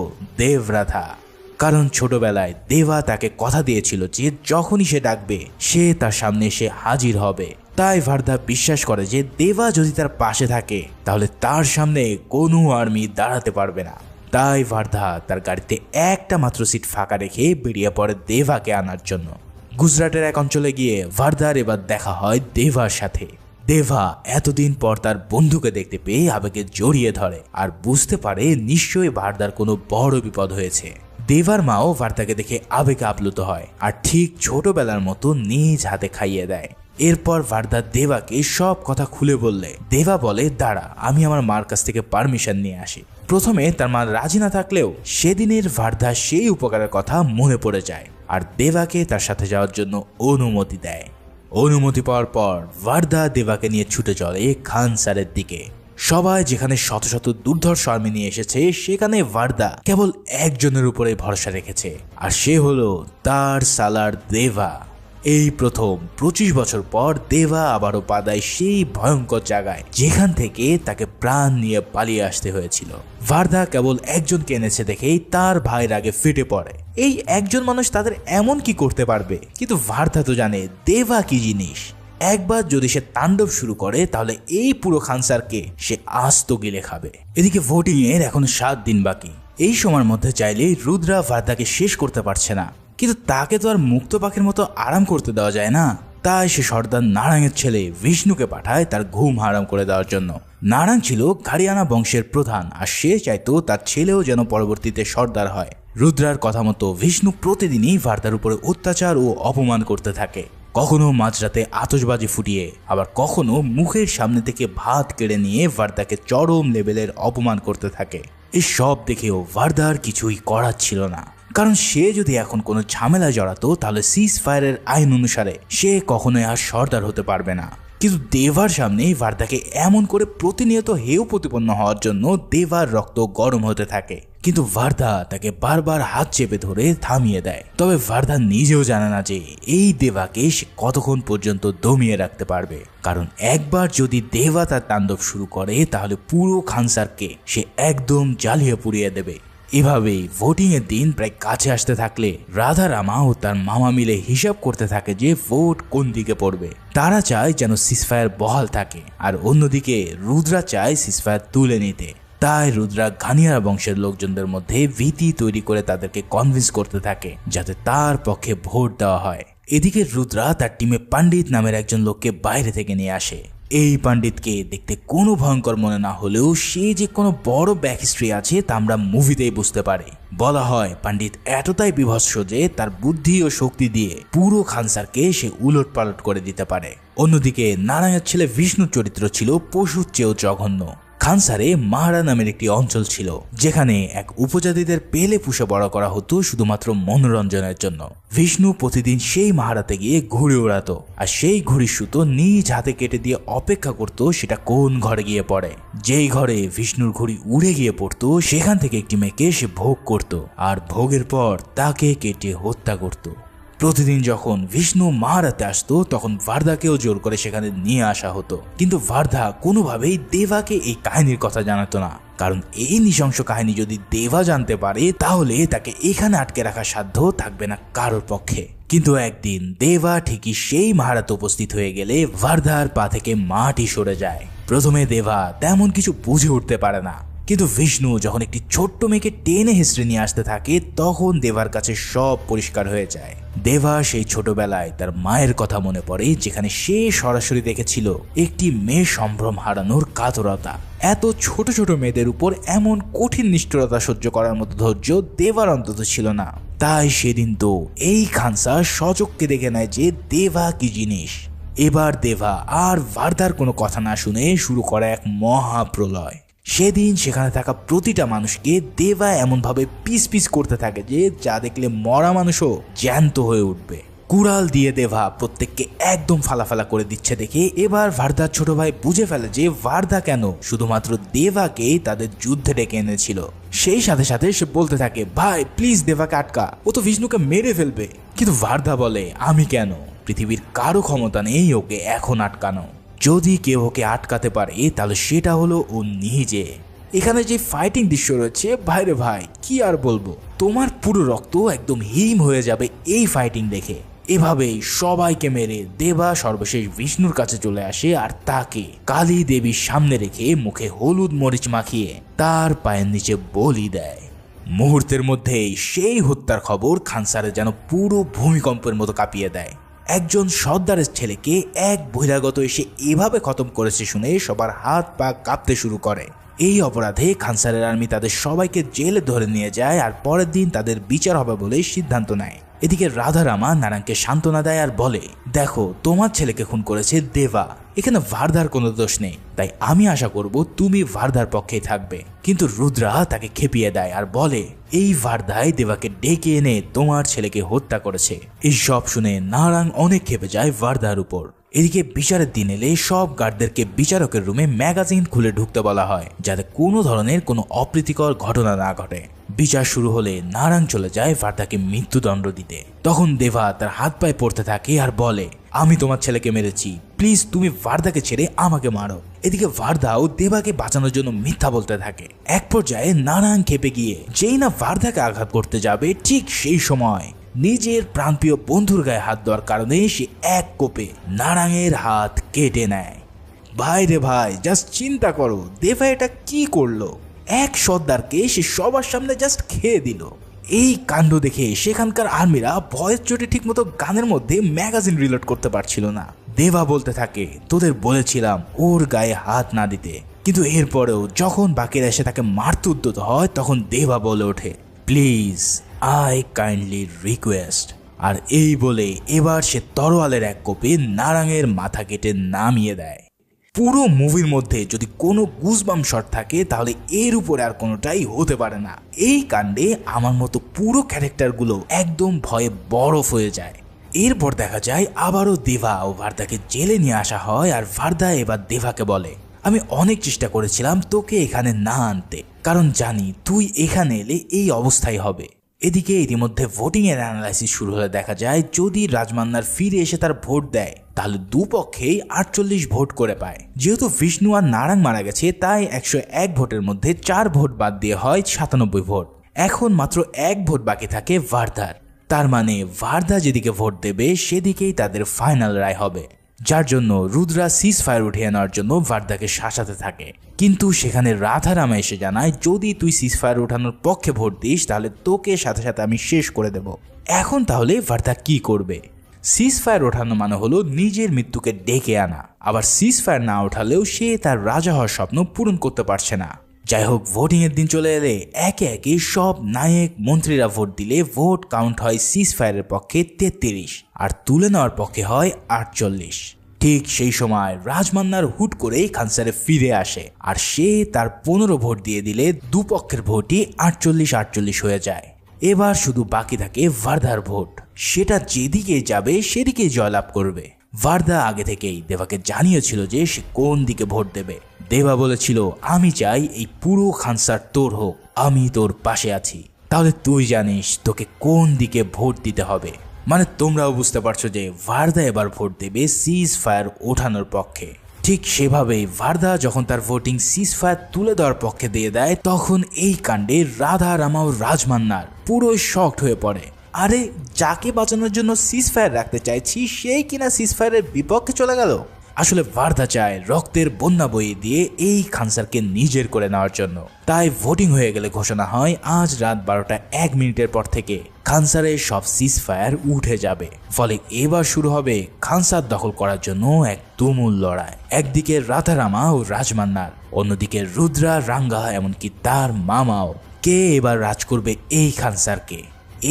দেবরাধা। কারণ ছোটবেলায় দেবা তাকে কথা দিয়েছিল যে যখনই সে ডাকবে সে তার সামনে এসে হাজির হবে। তাই ভার্দা বিশ্বাস করে যে দেবা যদি তার পাশে থাকে তাহলে তার সামনে কোনো আর্মি দাঁড়াতে পারবে না। তাই ভার্দা তার গাড়িতে একটা মাত্র সিট ফাঁকা রেখে বেরিয়ে পড়ে দেবাকে আনার জন্য। গুজরাটের এক অঞ্চলে গিয়ে ভার্দার এবার দেখা হয় দেবার সাথে। দেবা এতদিন পর তার বন্ধুকে দেখতে পেয়ে আবেগে জড়িয়ে ধরে আর বুঝতে পারে নিশ্চয়ই ভার্দার কোনো বড় বিপদ হয়েছে। দেবার মাও ভার্দাকে দেখে আবেগে আপ্লুত হয় আর ঠিক ছোটবেলার মতো নিজ হাতে খাইয়ে দেয়। এরপর ভার্দা দেবাকে সব কথা খুলে বললে দেবা বলে, দাঁড়া আমি আমার মার কাছ থেকে পারমিশন নিয়ে আসি। প্রথমে তার মা রাজি না থাকলেও সেদিনের ভার্দা সেই উপকারের কথা মনে পড়ে যায় আর দেবাকে তার সাথে যাওয়ার জন্য অনুমতি দেয়। অনুমতি পাওয়ার পর ভার্দা দেবাকে নিয়ে ছুটে চলে খানসারের দিকে। সবাই যেখানে শত শত দুর্ধর্ষ আর্মি নিয়ে এসেছে সেখানে ভার্দা কেবল একজনের উপরে ভরসা রেখেছে, আর সে হলো তার সালার দেবা। এই প্রথম 25 বছর পর দেবা আবারও পা দেয় সেই ভয়ঙ্কর জায়গায় যেখান থেকে তাকে প্রাণ নিয়ে পালিয়ে আসতে হয়েছিল। ভার্দা কেবল একজনকে এনেছে দেখেই তার ভাই রাগে ফেটে পড়ে। এই একজন মানুষ তাদের এমন কি করতে পারবে? কিন্তু ভার্দা তো জানে দেবা কি জিনিস। একবার যদি সে তাণ্ডব শুরু করে তাহলে এই পুরো খানসারকে সে আস্ত গিলে খাবে। এদিকে ভোটিং এর এখন 7 দিন বাকি। এই সময়ের মধ্যে চাইলে রুদ্রা ভার্দাকে শেষ করতে পারছে না, কিন্তু তাকে তো আর মুক্ত পাখির মতো আরাম করতে দেওয়া যায় না। তাই সে সর্দার নারায়ণের ছেলে বিষ্ণুকে পাঠায় তার ঘুম হারাম করে দেওয়ার জন্য। নারায়ণ ছিল গাড়িয়ানা বংশের প্রধান, আর সে চাইতো তার ছেলেও যেন পরবর্তীতে সর্দার হয়। রুদ্রার কথা মতো বিষ্ণু প্রতিদিনই ভারদার উপরে অত্যাচার ও অপমান করতে থাকে। কখনো মাঝরাতে আতশবাজি ফুটিয়ে, আবার কখনো মুখের সামনে থেকে ভাত কেড়ে নিয়ে ভারদাকে চরম লেভেলের অপমান করতে থাকে। এই সব দেখেও ভারদার কিছুই করার ছিল না, কারণ সে যদি এখন কোনো ঝামেলায় জড়াতো তাহলে সিজ ফায়ারের আইন অনুসারে সে কখনোই আর সর্দার হতে পারবে না। কিন্তু দেভার সামনে ভারদাকে এমন করে প্রতিনিয়ত হেয় প্রতিপন্ন হওয়ার জন্য দেভার রক্ত গরম হতে থাকে। কিন্তু ভারদা তাকে বারবার হাত চেপে ধরে থামিয়ে দেয়। তবে ভারদা নিজেও জানে না যে এই দেভাকে সে কতক্ষণ পর্যন্ত দমিয়ে রাখতে পারবে, কারণ একবার যদি দেবা তার তাণ্ডব শুরু করে তাহলে পুরো খানসারকে সে একদম জ্বালিয়ে পুড়িয়ে দেবে। এভাবেই ভোটিং এর দিন প্রায় কাছে আসতে থাকলে রাধারামা ও তার মামা মিলে হিসাব করতে থাকে যে ভোট কোন দিকে পড়বে। তারা চায় যেন সিজফায়ার বহাল থাকে, আর অন্যদিকে রুদ্রা চায় সিজফায়ার তুলে নিতে। তাই রুদ্রা ঘানিয়ারা বংশের লোকজনদের মধ্যে ভীতি তৈরি করে তাদেরকে কনভিন্স করতে থাকে যাতে তার পক্ষে ভোট দেওয়া হয়। এদিকে রুদ্রা তার টিমে পণ্ডিত নামের একজন লোককে বাইরে থেকে নিয়ে আসে। এই পণ্ডিতকে দেখতে কোনো ভয়ঙ্কর মনে না হলেও সে যে কোনো বড় ব্যাক হিস্ট্রি আছে তা আমরা মুভিতেই বুঝতে পারি। বলা হয় পণ্ডিত এতটাই বিভৎস যে তার বুদ্ধি ও শক্তি দিয়ে পুরো খানসারকে সে উলট পালট করে দিতে পারে। অন্যদিকে নারায়ণের ছেলে বিষ্ণুর চরিত্র ছিল পশুর চেয়েও জঘন্য। খানসারে মাহারা নামের একটি অঞ্চল ছিল যেখানে এক উপজাতিদের পেলে পুষে বড় করা হতো শুধুমাত্র মনোরঞ্জনের জন্য। বিষ্ণু প্রতিদিন সেই মাহারাতে গিয়ে ঘুড়ি ওড়াতো, আর সেই ঘুড়ির সুতো নিজ হাতে কেটে দিয়ে অপেক্ষা করত সেটা কোন ঘরে গিয়ে পড়ে। যেই ঘরে বিষ্ণুর ঘুড়ি উড়ে গিয়ে পড়তো সেখান থেকে একটি মেয়েকে সে ভোগ করত, আর ভোগের পর তাকে কেটে হত্যা করত। প্রতিদিন যখন বিষ্ণু মাহারাতে আসতো তখন ভারদাকেও জোর করে সেখানে নিয়ে আসা হতো, কিন্তু ভারদা কোনোভাবেই দেবাকে এই কাহিনীর কথা জানাতো না, কারণ এই নৃশংস কাহিনী যদি দেবা জানতে পারে তাহলে তাকে এখানে আটকে রাখার সাধ্য থাকবে না কারোর পক্ষে। কিন্তু একদিন দেবা ঠিকই সেই মাহারাতে উপস্থিত হয়ে গেলে ভারদার পা থেকে মাটি সরে যায়। প্রথমে দেবা তেমন কিছু বুঝে উঠতে পারে না, কিন্তু বিষ্ণু যখন একটি ছোট্ট মেয়েকে টেনে হিস্ট্রি নিয়ে আসতে থাকে তখন দেবার কাছে সব পরিষ্কার হয়ে যায়। দেবা সেই ছোটবেলায় তার মায়ের কথা মনে পড়ে, যেখানে সে সরাসরি দেখেছিল একটি মেয়ে সম্ভ্রম হারানোর কাতরতা। এত ছোট ছোট মেয়েদের উপর এমন কঠিন নিষ্ঠুরতা সহ্য করার মতো ধৈর্য দেবার অন্তত ছিল না। তাই সেদিন তো এই খানসা সচক্ষে দেখে নেয় যে দেবা কি জিনিস। এবার দেবা আর ভারদার কোনো কথা না শুনে শুরু করে এক মহাপ্রলয়। সেদিন সেখানে থাকা প্রতিটা মানুষকে দেবা এমনভাবে পিস পিস করতে থাকে যে যা দেখলে মরা মানুষও জ্যান্ত হয়ে উঠবে। কুড়াল দিয়ে দেবা প্রত্যেককে একদম ফালাফালা করে দিচ্ছে দেখে এবার ভারদার ছোট ভাই বুঝে ফেলে যে ভারদা কেন শুধুমাত্র দেবাকে তাদের যুদ্ধে ডেকে এনেছিল। সেই সাথে সাথে সে বলতে থাকে, ভাই প্লিজ দেবাকে আটকা, ও তো বিষ্ণুকে মেরে ফেলবে। কিন্তু ভারদা বলে, আমি কেন, পৃথিবীর কারো ক্ষমতা নেই ওকে এখন আটকানো। যদি কেউ ওকে আটকাতে পারে তাহলে সেটা হলো ও নিজে। এখানে যে ফাইটিং দৃশ্য রয়েছে ভাইরে ভাই কি আর বলবো, তোমার পুরো রক্ত একদম হিম হয়ে যাবে এই ফাইটিং দেখে। এভাবেই সবাইকে মেরে দেবা সর্বশেষ বিষ্ণুর কাছে চলে আসে আর তাকে কালী দেবীর সামনে রেখে মুখে হলুদ মরিচ মাখিয়ে তার পায়ের নিচে বলি দেয়। মুহূর্তের মধ্যেই সেই হত্যার খবর খানসারে যেন পুরো ভূমিকম্পের মতো কাঁপিয়ে দেয়। একজন সর্দারের ছেলেকে এক বহিরাগত এসে এভাবে খতম করেছে শুনে সবার হাত পা কাঁপতে শুরু করে। এই অপরাধে খানসারের আর্মি তাদের সবাইকে জেলে ধরে নিয়ে যায় আর পরের দিন তাদের বিচার হবে বলে সিদ্ধান্ত নেয়। এদিকে রাধারামা নারায়ণকে সান্ত্বনা দেয় আর বলে, দেখো তোমার ছেলেকে খুন করেছে দেবা, এখানে ভারদার কোনো দোষ নেই, তাই আমি আশা করব তুমি ভারদার পক্ষেই থাকবে। কিন্তু রুদ্রা তাকে খেপিয়ে দেয় আর বলে, এই ভারদাই দেবাকে ডেকে এনে তোমার ছেলেকে হত্যা করেছে। এই সব শুনে নারায়ণ অনেক খেপে যায় ভারদার উপর। এদিকে বিচারের দিন এলে সব গার্ডদেরকে বিচারকের রুমে ম্যাগাজিন খুলে ঢুকতে বলা হয় যাতে কোনো ধরনের কোনো অপ্রীতিকর ঘটনা না ঘটে। বিচার শুরু হলে নারায়ণ চলে যায় ভারদাকে মৃত্যুদণ্ড দিতে। তখন দেবা তার হাত পায়ে পড়তে থাকে আর বলে, আমি তোমার ছেলেকে মেরেছি, প্লিজ তুমি ভারদাকে ছেড়ে আমাকে মারো। এদিকে ভারদাও দেবাকে বাঁচানোর জন্য মিথ্যা বলতে থাকে। এক পর্যায়ে নারায়ণ খেপে গিয়ে যেই না ভারদাকে আঘাত করতে যাবে ঠিক সেই সময় নিজের প্রাণপ্রিয় বন্ধুর গায়ে হাত দেওয়ার কারণে সে এক কোপে নারায়ণের হাত কেটে নেয়। ভাই রে ভাই, জাস্ট চিন্তা করো দেবা এটা কি করলো। এক সর্দারকে সে সবার সামনে জাস্ট খেয়ে দিল। এই কাণ্ড দেখে সেখানকার আর্মিরা ভয়ের চোটে ঠিকমতো গানের মধ্যে ম্যাগাজিন রিলোড করতে পারছিল না। দেবা বলতে থাকে, তোদের বলেছিলাম ওর গায়ে হাত না দিতে, কিন্তু এরপরেও যখন বাকিরা এসে তাকে মারতে উদ্যত হয় তখন দেবা বলে ওঠে, প্লিজ আই কাইন্ডলি রিকোয়েস্ট। আর এই বলে এবার সে তরোয়ালের এক কোপে নারাঙের মাথা কেটে নামিয়ে দেয়। পুরো মুভির মধ্যে যদি কোনো গুজবাম শট থাকে তাহলে এর উপরে আর কোনোটাই হতে পারে না। এই কাণ্ডে আমার মতো পুরো ক্যারেক্টারগুলো একদম ভয়ে বরফ হয়ে যায়। এরপর দেখা যায় আবারও দেবা ও ভার্দাকে জেলে নিয়ে আসা হয়, আর ভার্দা এবার দেবাকে বলে, আমি অনেক চেষ্টা করেছিলাম তোকে এখানে না আনতে, কারণ জানি তুই এখানে এলে এই অবস্থাই হবে। এদিকে ইতিমধ্যে ভোটিং এর অ্যানালাইসিস শুরু হলে দেখা যায় যদি রাজমান্নার ফিরে এসে তার ভোট দেয় তাহলে দুপক্ষেই 48 ভোট করে পায়। যেহেতু বিষ্ণু আর নারাং মারা গেছে তাই 101 ভোটের মধ্যে 4 ভোট বাদ দিয়ে হয় 97 ভোট। এখন মাত্র 1 ভোট বাকি থাকে ভার্দার। তার মানে ভার্দা যেদিকে ভোট দেবে সেদিকেই তাদের ফাইনাল রায় হবে, যার জন্য রুদ্রা সিজ ফায়ার উঠিয়ে নেওয়ার জন্য ভার্দাকে শাসাতে থাকে। কিন্তু সেখানে রাধারামা এসে জানায়, যদি তুই সিজ ফায়ার উঠানোর পক্ষে ভোট দিস তাহলে তোকে সাথে সাথে আমি শেষ করে দেব। এখন তাহলে ভার্দা কি করবে? সিজ ফায়ার ওঠানো মানে হলো নিজের মৃত্যুকে ডেকে আনা, আবার সিজ ফায়ার না ওঠালেও সে তার রাজা হওয়ার স্বপ্ন পূরণ করতে পারছে না। যাই হোক, ভোটিং এর দিন চলে এলে একে একে সব নায়ক মন্ত্রীরা ভোট দিলে ভোট কাউন্ট হয় সিজ ফায়ারের পক্ষে 33 আর তুলে নেওয়ার পক্ষে হয় 48। ঠিক সেই সময় রাজমান্নার হুট করেই খানসারে ফিরে আসে, আর সে তার 15 ভোট দিয়ে দিলে দুপক্ষের ভোটই 48-48 হয়ে যায়। এবার শুধু বাকি থাকে ভার্দার ভোট, সেটা যেদিকে যাবে সেদিকে জয়লাভ করবে। ভার্দা আগে থেকেই দেবাকে জানিয়েছিল যে সে কোন দিকে ভোট দেবে। দেবা বলেছিল, আমি চাই এই পুরো খানসার তোর হোক, আমি তোর পাশে আছি, তাহলে তুই জানিস তোকে কোন দিকে ভোট দিতে হবে। মানে তোমরাও বুঝতে পারছো যে ভার্দা এবার ভোট দেবে সিজ ফায়ার ওঠানোর পক্ষে। ঠিক সেভাবেই ভার্দা যখন তার ভোটিং সিজ ফায়ার তুলে দেওয়ার পক্ষে দিয়ে দেয় তখন এই কাণ্ডে রাধা রামা ও রাজমান্নার পুরোই শকড হয়ে পড়ে। আরে যাকে বাঁচানোর জন্য সিজ ফায়ার রাখতে চাইছি সেই কিনা সিজ ফায়ারের বিপক্ষে চলে গেল। আসলে ভার্দা চায় রক্তের বন্যা বইয়ে দিয়ে এই খানসারকে নিজের করে নেওয়ার জন্য। তাই ভোটিং হয়ে গেলে ঘোষণা হয় আজ রাত 12:01 পর থেকে খানসারের সব সিজ ফায়ার উঠে যাবে। ফলে এবার শুরু হবে খানসার দখল করার জন্য এক তুমুল লড়াই। একদিকে রাধারামা ও রাজমান্নার, অন্যদিকে রুদ্রা, রাঙ্গা, এমনকি তার মামাও। কে এবার রাজ করবে এই খানসারকে?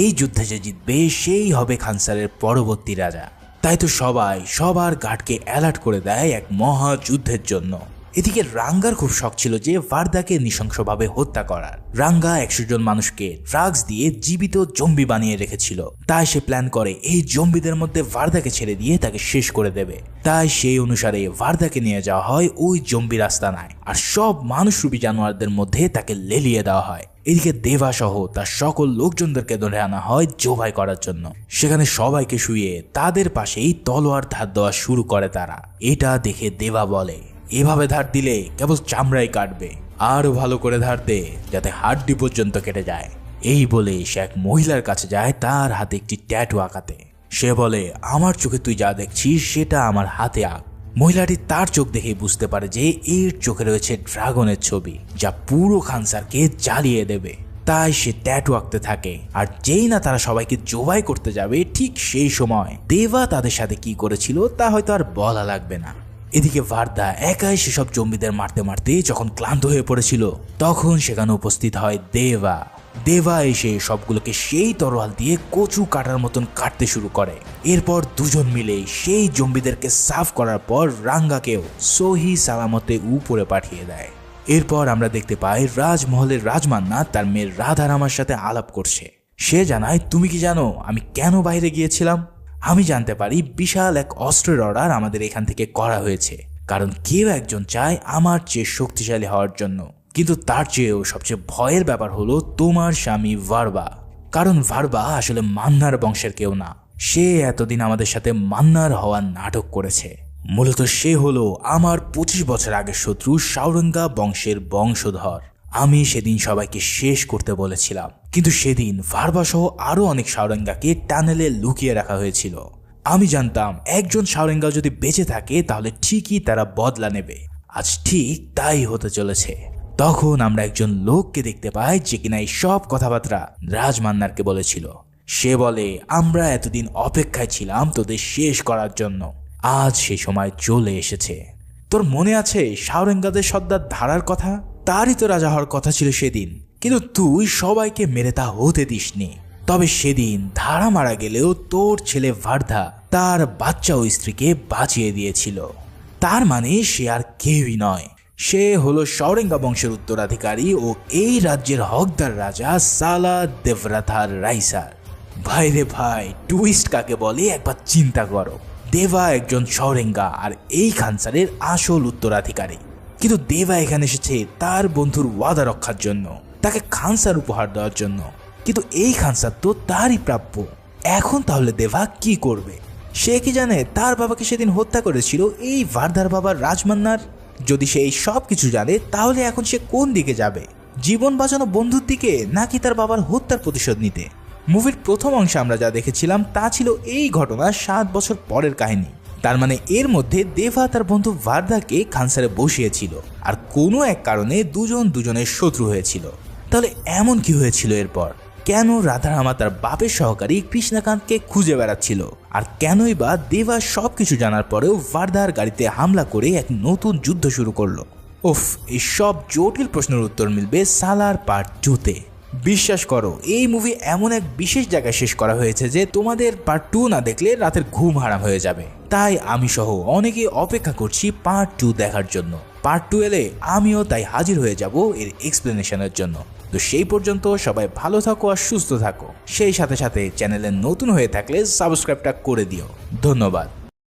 এই যুদ্ধে যে জিতবে সেই হবে খানসারের পরবর্তী রাজা। তাই তো সবাই সবার গার্ডকে অ্যালার্ট করে দেয় এক মহা যুদ্ধের জন্য। এদিকে রাঙ্গার খুব শখ ছিল যে ভার্দাকে নৃশংসভাবে হত্যা করার। রাঙ্গা 100 জন মানুষকে ড্রাগস দিয়ে জীবিত জম্বি বানিয়ে রেখেছিল। তাই সে প্ল্যান করে এই জম্বিদের মধ্যে ভার্দাকে ছেড়ে দিয়ে তাকে শেষ করে দেবে। তাই সেই অনুসারে ভার্দাকে নিয়ে যাওয়া হয় ওই জম্বি রাস্তানায়, আর সব মানুষরূপী জানোয়ারদের মধ্যে তাকে লেলিয়ে দেওয়া হয়। এদিকে দেবা সহ তার সকল লোকজনদেরকে ধরে আনা হয় জবাই করার জন্য। সেখানে সবাইকে শুয়ে তাদের পাশেই তলোয়ার ধার দেওয়া শুরু করে তারা। এটা দেখে দেবা বলে, এভাবে ধার দিলে কেবল চামড়াই কাটবে, আরো ভালো করে ধার দে যাতে হাড্ডি পর্যন্ত কেটে যায়। এই বলে সে এক মহিলার কাছে যায় তার হাতে একটি ট্যাটু আঁকাতে। সে বলে, আমার চোখে তুই যা দেখছিস সেটা আমার হাতে আঁক। মহিলাটি তার চোখ দেখে বুঝতে পারে যে এর চোখে রয়েছে ড্রাগনের ছবি, যা পুরো খানসারকে জ্বালিয়ে দেবে। তাই সে ট্যাটু আঁকতে থাকে। আর যেই না তারা সবাইকে জবাই করতে যাবে ঠিক সেই সময় দেবা তাদের সাথে কি করেছিল তা হয়তো আর বলা লাগবে না। এদিকে ভার্দা একাই সেসব জম্বিদের মারতে মারতে যখন ক্লান্ত হয়ে পড়েছিল তখন সেখানে উপস্থিত হয় দেবা। দেবা এসে সবগুলোকে সেই তরোয়াল দিয়ে কচু কাটার মতন কাটতে শুরু করে। এরপর দুজন মিলে সেই জম্বিদেরকে সাফ করার পর রাঙ্গাকেও সহি সালামতে উপরে পাঠিয়ে দেয়। এরপর আমরা দেখতে পাই রাজমহলের রাজমান্না তার মেয়ের রাধারামার সাথে আলাপ করছে। সে জানায়, তুমি কি জানো আমি কেন বাইরে গিয়েছিলাম? আমি জানতে পারি বিশাল এক অস্ত্রের অর্ডার আমাদের এখান থেকে করা হয়েছে, কারণ কেউ একজন চায় আমার চেয়ে শক্তিশালী হওয়ার জন্য। কিন্তু তার চেয়েও সবচেয়ে ভয়ের ব্যাপার হলো তোমার স্বামী ভার্বা, কারণ ভার্বা আসলে মান্নার বংশের কেউ না। সে এতদিন আমাদের সাথে মান্নার হওয়ার নাটক করেছে। মূলত সে হলো আমার 25 বছর আগের শত্রু সাউরঙ্গা বংশের বংশধর। আমি সেদিন সবাইকে শেষ করতে বলেছিলাম, কিন্তু সেদিন ভার্বা সহ আরো অনেক সাউরঙ্গাকে টানেলে লুকিয়ে রাখা হয়েছিল। আমি জানতাম একজন সাউরঙ্গা যদি বেঁচে থাকে তাহলে ঠিকই তারা বদলা নেবে। আজ ঠিক তাই হতে চলেছে। তখন আমরা একজন লোককে দেখতে পাই যে কিনা এই সব কথাবার্তা রাজমান্নারকে বলেছিল। সে বলে, আমরা এতদিন অপেক্ষায় ছিলাম তোদের শেষ করার জন্য, আজ সেই সময় চলে এসেছে। তোর মনে আছে সাওরেঙ্গাদের সর্দার ধারার কথা? তারই তো রাজা হওয়ার কথা ছিল সেদিন, কিন্তু তুই সবাইকে মেরে তা হতে দিসনি। তবে সেদিন ধারা মারা গেলেও তোর ছেলে ভার্ধা তার বাচ্চা ও স্ত্রীকে বাঁচিয়ে দিয়েছিল। তার মানে সে আর কেউই নয়, সে হলো সাওরেঙ্গা বংশের উত্তরাধিকারী ও এই রাজ্যের হকদার রাজা সালা দেবরাথার রাইসার। ভাই রে ভাই, টুইস্ট কাকে বলে একবার চিন্তা করো। দেবা একজন সাওরেঙ্গা আর এই খানসারের আসল উত্তরাধিকারী, কিন্তু দেবা এখানে এসেছে তার বন্ধুর ওয়াদা রক্ষার জন্য, তাকে খানসার উপহার দেওয়ার জন্য, কিন্তু এই খানসার তো তারই প্রাপ্য। এখন তাহলে দেবা কি করবে? সে কি জানে তার বাবাকে সেদিন হত্যা করেছিল এই ভার্ধার বাবা রাজমান্নার? যদি সে এই সব কিছু জানে তাহলে এখন সে কোন দিকে যাবে? জীবন বাঁচানো বন্ধুর দিকে, নাকি তার বাবার হত্যার প্রতিশোধ নিতে? মুভির প্রথম অংশে আমরা যা দেখেছিলাম তা ছিল এই ঘটনা 7 বছর পরের কাহিনী। তার মানে এর মধ্যে দেবা তার বন্ধু ভার্ধাকে খানসারে বসিয়েছিল, আর কোনো এক কারণে দুজনের শত্রু হয়েছিল। তাহলে এমন কি হয়েছিল এরপর? কেন রাধারামা তার বাপের সহকারী কৃষ্ণকান্তকে খুঁজে বেড়াচ্ছিল? আর কেনই বা দেবা সবকিছু জানার পরেও ভার্ধার গাড়িতে হামলা করে এক নতুন যুদ্ধ শুরু করলো? উফ, এই সব জটিল প্রশ্নের উত্তর মিলবে সালার পার্ট 2-তে। বিশ্বাস করো, এই মুভি এমন এক বিশেষ জায়গায় শেষ করা হয়েছে যে তোমাদের পার্ট 2 না দেখলে রাতের ঘুম হারাম হয়ে যাবে। তাই আমি সহ অনেকে অপেক্ষা করছি পার্ট 2 দেখার জন্য। পার্ট 2 এলে আমিও তাই হাজির হয়ে যাব এর এক্সপ্লেনেশনের জন্য। তো সেই পর্যন্ত সবাই ভালো থাকো আর সুস্থ থাকো। সেই সাথে সাথে চ্যানেলে নতুন হয়ে থাকলে সাবস্ক্রাইবটা করে দিও। ধন্যবাদ।